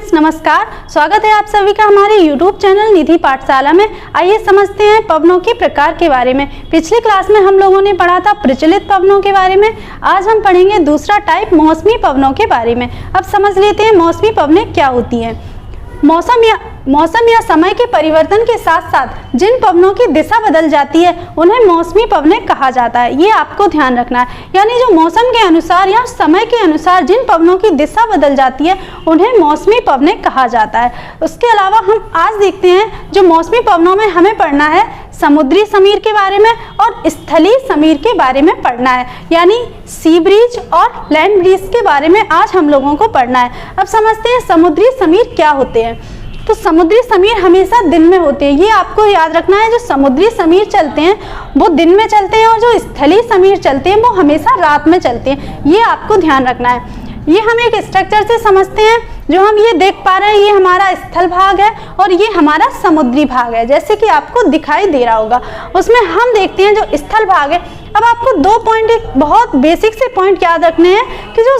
Friends, नमस्कार। स्वागत है आप सभी का हमारे YouTube चैनल निधि पाठशाला में। आइए समझते हैं पवनों के प्रकार के बारे में। पिछली क्लास में हम लोगों ने पढ़ा था प्रचलित पवनों के बारे में। आज हम पढ़ेंगे दूसरा टाइप मौसमी पवनों के बारे में। अब समझ लेते हैं मौसमी पवनें क्या होती हैं। मौसम या समय के परिवर्तन के साथ साथ जिन पवनों की दिशा बदल जाती है उन्हें मौसमी पवनें कहा जाता है। ये आपको ध्यान रखना है। यानी जो मौसम के अनुसार या समय के अनुसार जिन पवनों की दिशा बदल जाती है उन्हें मौसमी पवनें कहा जाता है। उसके अलावा हम आज देखते हैं जो मौसमी पवनों में हमें पढ़ना है समुद्री समीर के बारे में और स्थलीय समीर के बारे में पढ़ना है। यानी सी ब्रीज और लैंड ब्रीज के बारे में आज हम लोगों को पढ़ना है। अब समझते हैं समुद्री समीर क्या होते हैं। तो समुद्री समीर हमेशा दिन में होते हैं। ये आपको याद रखना है। जो समुद्री समीर चलते हैं वो दिन में चलते हैं और जो स्थलीय समीर चलते हैं वो हमेशा रात में चलते हैं। ये आपको ध्यान रखना है। ये हम एक स्ट्रक्चर से समझते हैं। जो हम ये देख पा रहे हैं ये हमारा स्थल भाग है और ये हमारा समुद्री भाग है, जैसे कि आपको दिखाई दे रहा होगा। उसमें हम देखते हैं जो स्थल भाग है। अब आपको दो पॉइंट, एक बहुत बेसिक से पॉइंट याद रखने हैं कि जो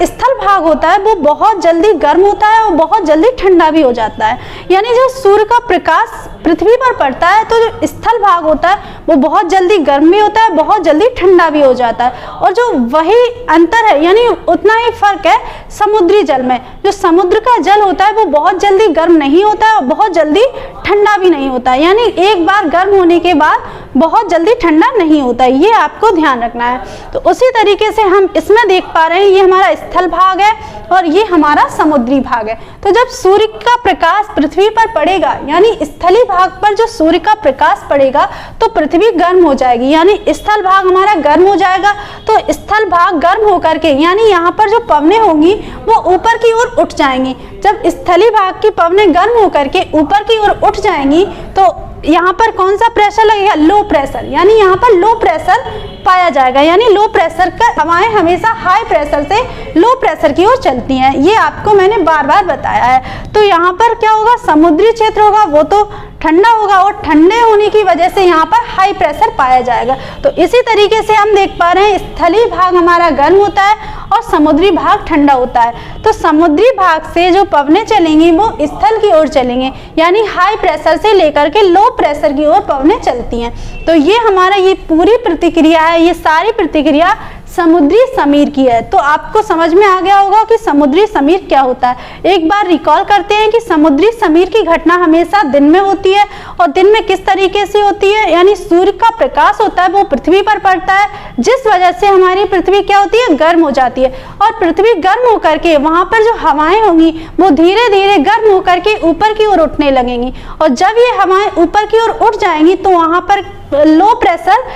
स्थल भाग होता है वो बहुत जल्दी गर्म होता है और बहुत जल्दी ठंडा भी हो जाता है। यानी जो सूर्य का प्रकाश पृथ्वी पर पड़ता है तो जो स्थल भाग होता है वो बहुत जल्दी गर्म भी होता है, बहुत जल्दी ठंडा भी हो जाता है। और जो वही अंतर है यानी उतना ही फर्क है समुद्री जल में। जो समुद्र का जल होता है वो बहुत जल्दी गर्म नहीं होता है और बहुत जल्दी ठंडा भी नहीं होता है। यानी एक बार गर्म होने के बाद बहुत जल्दी ठंडा नहीं होता है। ये आपको ध्यान रखना है। तो उसी तरीके से हम इसमें देख पा रहे हैं ये हमारा स्थल भाग है और ये हमारा समुद्री भाग है। तो जब सूर्य का प्रकाश पृथ्वी पर पड़ेगा यानी स्थलीय भाग पर जो सूर्य का प्रकाश पड़ेगा तो पृथ्वी गर्म हो जाएगी, यानी स्थल भाग हमारा गर्म हो जाएगा। तो स्थल भाग गर्म होकर के यानी यहाँ पर जो पवनें होंगी वो ऊपर की ओर उठ जाएंगी। जब स्थलीय भाग की पवनें गर्म होकर के ऊपर की ओर उठ जाएंगी तो यहाँ पर कौन सा प्रेशर लगेगा? Low pressure. यानी यहाँ पर लो प्रेशर पाया जाएगा। यानी लो प्रेशर का हवाएं हमेशा हाई प्रेशर से लो प्रेशर की ओर चलती हैं। ये आपको मैंने बार बार बताया है। तो यहाँ पर क्या होगा? समुद्री क्षेत्र होगा वो तो ठंडा होगा और ठंडे होने की वजह से यहाँ पर हाई प्रेशर पाया जाएगा। तो इसी तरीके से हम देख पा रहे हैं स्थलीय भाग हमारा गर्म होता है और समुद्री भाग ठंडा होता है। तो समुद्री भाग से जो पवनें चलेंगी वो स्थल की ओर चलेंगे, यानी हाई प्रेशर से लेकर के लो प्रेशर की ओर पवनें चलती हैं। तो ये हमारा ये पूरी प्रतिक्रिया है, ये सारी प्रतिक्रिया समुद्री समीर की है। तो आपको समझ में आ गया होगा कि समुद्री समीर क्या होता है। एक बार रिकॉल करते हैं कि समुद्री समीर की घटना हमेशा दिन में होती है। और दिन में किस तरीके से होती है? यानी सूर्य का प्रकाश होता है वो पृथ्वी पर पड़ता है, जिस वजह से हमारी पृथ्वी क्या होती है? गर्म हो जाती है। और पृथ्वी गर्म होकर के वहां पर जो हवाएं होंगी वो धीरे धीरे गर्म होकर के ऊपर की ओर उठने लगेंगी। और जब ये हवाएं ऊपर की ओर उठ जाएंगी तो वहां पर लो प्रेशर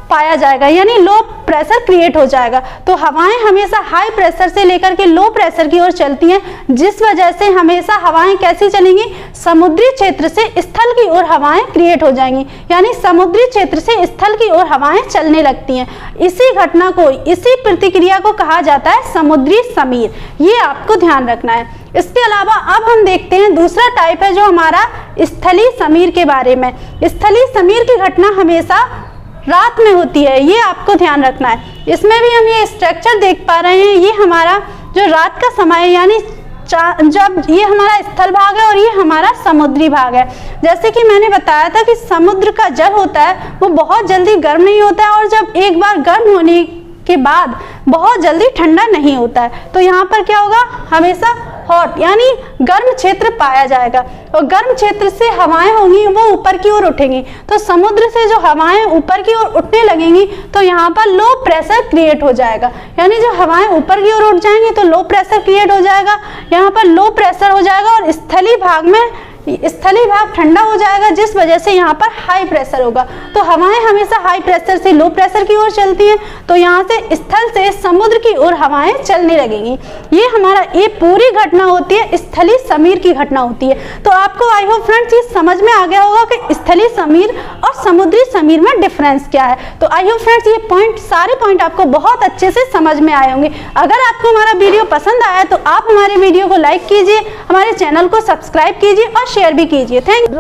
पाया जाएगा, यानी लो प्रेशर क्रिएट हो जाएगा। तो हवाएं हमेशा हाई प्रेशर से लेकर के लो प्रेशर की ओर चलती हैं, जिस वजह से हमेशा हवाएं कैसी चलेंगी? समुद्री क्षेत्र से स्थल की ओर हवाएं क्रिएट हो जाएंगी, यानी समुद्री क्षेत्र से स्थल की ओर हवाएं चलने लगती हैं। इसी घटना को, इसी प्रतिक्रिया को कहा जाता है समुद्री समीर। ये आपको ध्यान रखना है। इसके अलावा अब हम देखते हैं दूसरा टाइप है जो हमारा स्थलीय समीर के बारे में। स्थलीय समीर की घटना हमेशा रात में होती है। ये आपको ध्यान रखना है। इसमें भी हम ये स्ट्रक्चर देख पा रहे हैं। ये हमारा जो रात का समय है यानी जब ये हमारा स्थल भाग है और ये हमारा समुद्री भाग है। जैसे कि मैंने बताया था कि समुद्र का जल होता है वो बहुत जल्दी गर्म नहीं होता है और जब एक बार गर्म होने के बाद बहुत जल्दी ठंडा नहीं होता है। तो यहाँ पर क्या होगा? हमेशा हॉट यानी गर्म क्षेत्र पाया जाएगा और गर्म क्षेत्र से हवाएं होंगी वो ऊपर की ओर उठेंगी। तो समुद्र से जो हवाएं ऊपर की ओर उठने लगेंगी तो यहाँ पर लो प्रेशर क्रिएट हो जाएगा। यानी जो हवाएं ऊपर की ओर उठ जाएंगी तो लो प्रेशर क्रिएट हो जाएगा, यहाँ पर लो प्रेशर हो जाएगा और स्थलीय भाग में स्थलीय भाग ठंडा हो जाएगा, जिस वजह से यहाँ पर हाई प्रेशर होगा। तो हवाएं हमेशा हाई प्रेशर से लो प्रेशर की ओर चलती हैं। तो यहाँ से स्थल से समुद्र की ओर हवाएं चलने लगेंगी। ये हमारा ये पूरी घटना होती है स्थलीय समीर की घटना होती है। तो आपको आई होप फ्रेंड्स ये समझ में आ गया होगा कि स्थलीय समीर और समुद्री समीर में डिफरेंस क्या है। तो आई होप फ्रेंड्स ये पॉइंट, सारे पॉइंट आपको बहुत अच्छे से समझ में आए होंगे। अगर आपको हमारा वीडियो पसंद आया तो आप हमारे वीडियो को लाइक कीजिए, हमारे चैनल को सब्सक्राइब कीजिए और शेयर भी कीजिए। Thank you.